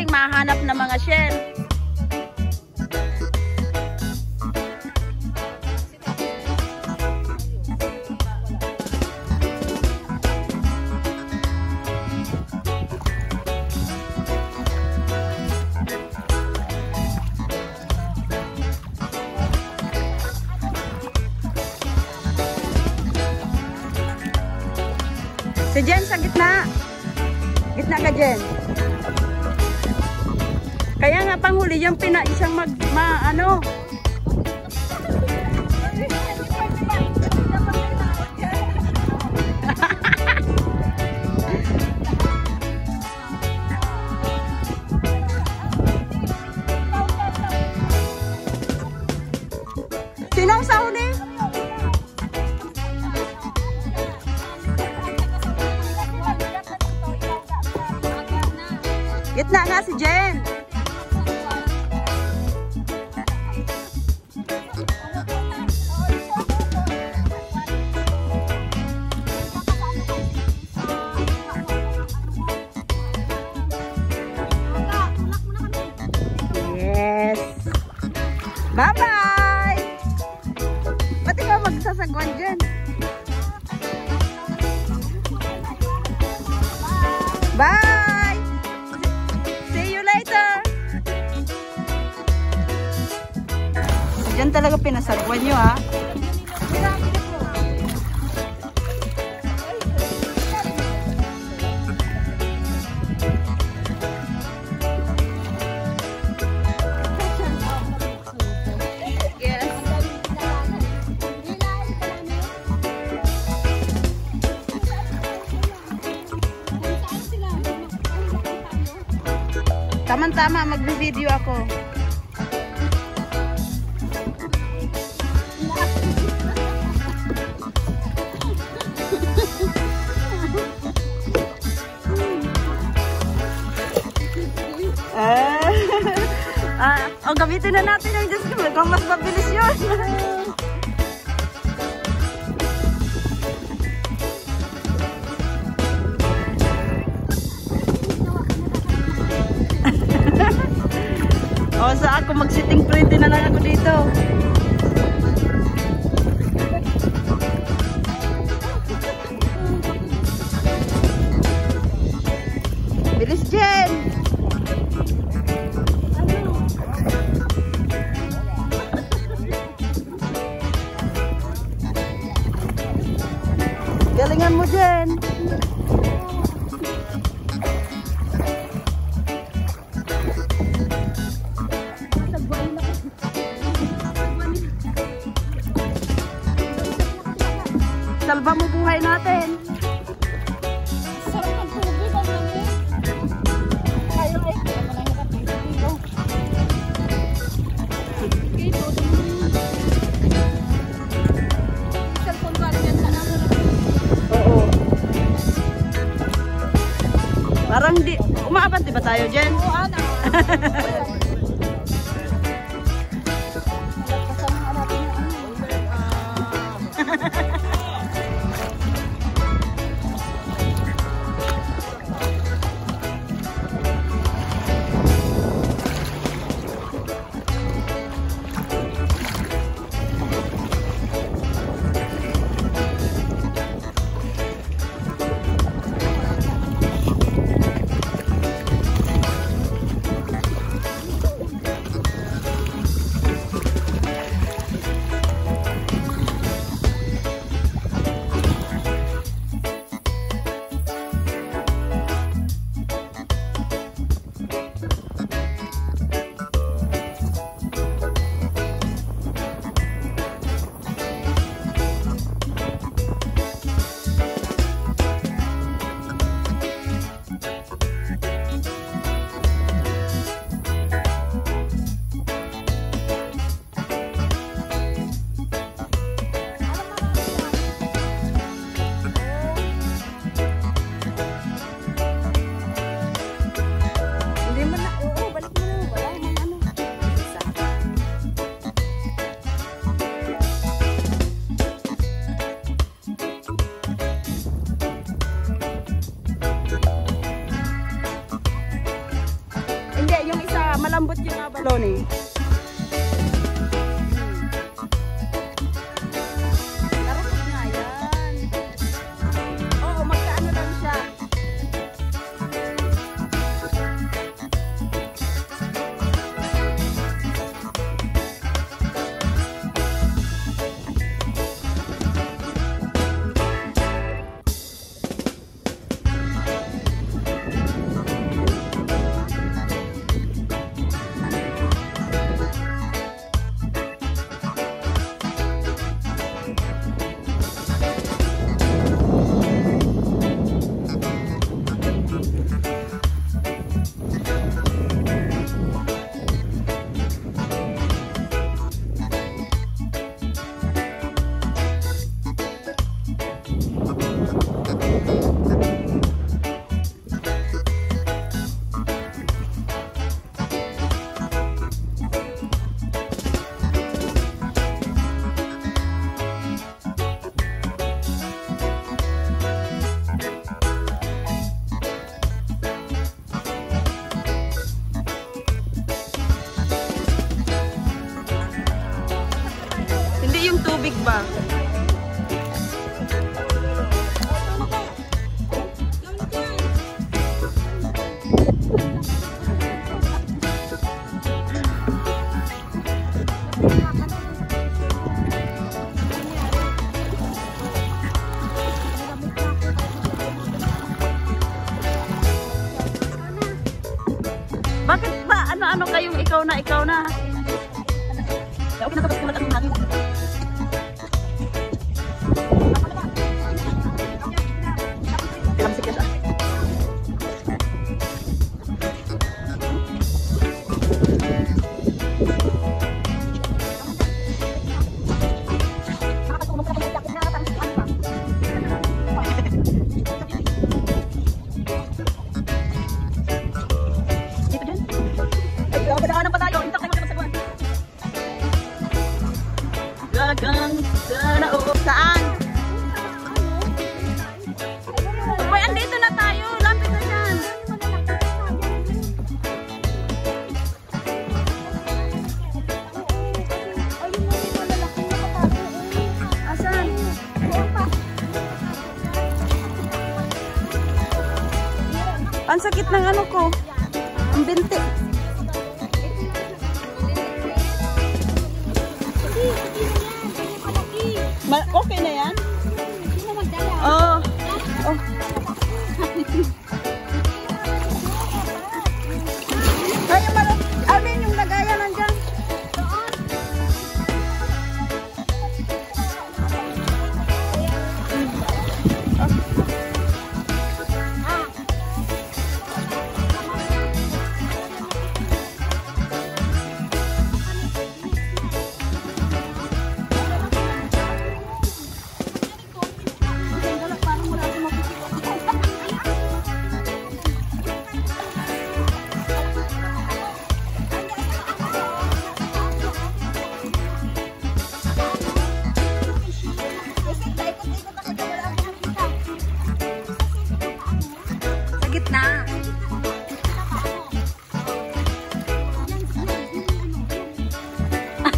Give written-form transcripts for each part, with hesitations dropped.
ating mahanap na mga shell. Si Jen sa gitna. Gitna ka, Jen. Kaya nga panghuli yung isang ano. Sinong sa huli? Gitna nga si Jen. Yes. Bye-bye. Ba't ikaw magsasagwan dyan? Bye. Diyan talaga pinasagwan nyo, ha? Yes. Tama-tama, mag-video ako. Gamitin na natin yung Diyos ko. Kung mas mabilis yun. O, sa ako mag-sitting pretty na lang ako dito. Bilis, Jen! Galingan mo, Jen. Salba mo buhay natin. Sarap ng tubig ang langis. Kayo ay parang di, umaabat di ba tayo, Jen? Oo, ano. Hindi, yung isa, malambot yung abalone. Karapot nga yan. Oo, magkaano lang siya. Yung tubig ba? Bakit ba? Ano-ano kayong ikaw na? Okay na kapag kumalat ang natin. Saan? Uy, andito na tayo. Lapit na dyan. Asan? Ang sakit ng ano ko. Ang binti. Okay na yan? Oo. Oh. Kaya marap, alin yung lagayan nandyan? Na.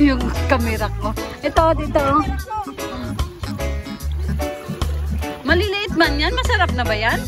Yung kamera ko. Ito, dito. Maliliit man yan. Masarap na ba yan?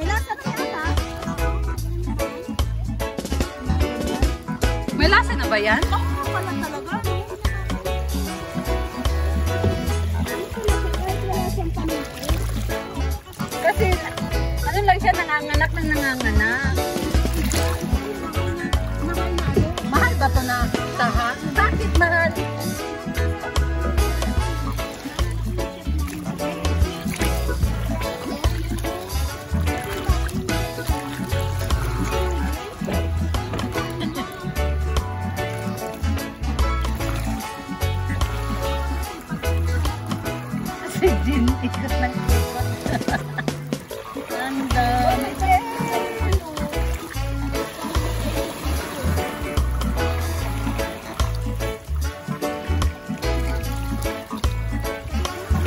May lasa na yan, May lasa na ba yan? Oo, pala talaga. Kasi ano lang siya, nanganganak. Mahal ba ito na tahan? Bakit mahal? Si Jin, ikot ng ikot. Anda.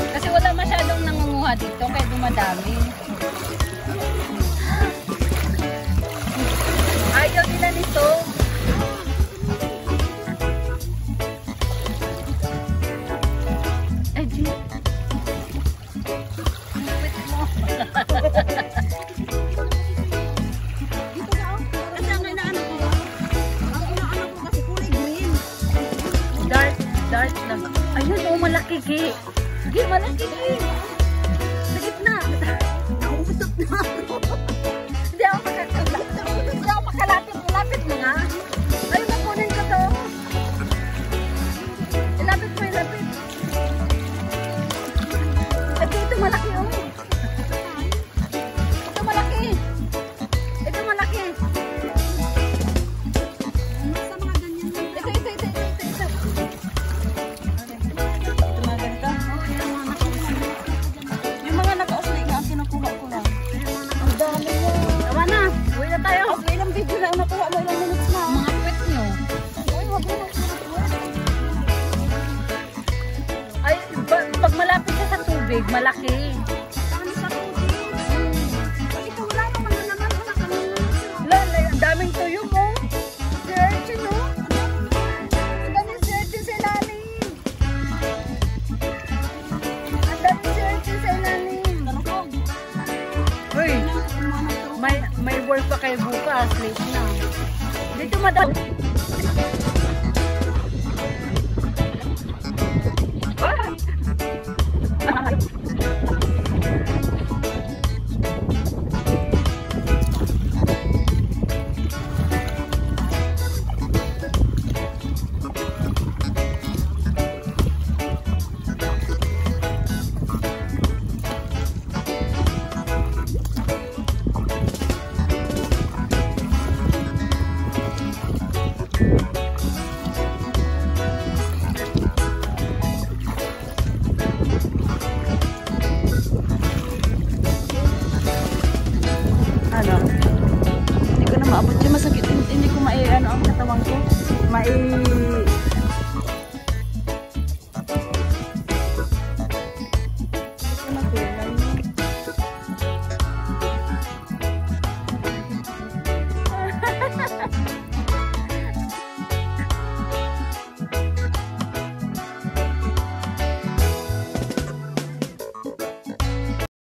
Kasi wala masyadong nangunguha dito, kaya dumadami. Ayaw Gi. Gi, malaki, Gi. Sa gitna. Nauusap na ako. Hindi ako makalapit. Ilapit mo nga. Ay, makunin ko to. Ilapit mo, ilapit. Ito malaki, oh. Ito malaki. Ito malaki. Sa mga ganyan. Ito. Ito mga ganito. Yung mga naka-offline nga, kinukuha ko lang. Ang dami mo. Tawa na. Uwi na tayo. Ilang video lang nakuha mo, ilang minutes na. Mga pet nyo. Uy, wag mo. Ay, pag malapit siya sa tubig, malaki. Sa tubig? Ito wala naman na naman. Ang daming tuyo mo. Search, no? Ang daming search sa ilalim. Ang daming search sa ilalim. Uy, may work pa kayo bukas. Late na. Dito madam. Hindi ko na maabot siya, masakit, hindi ko ang katawan ko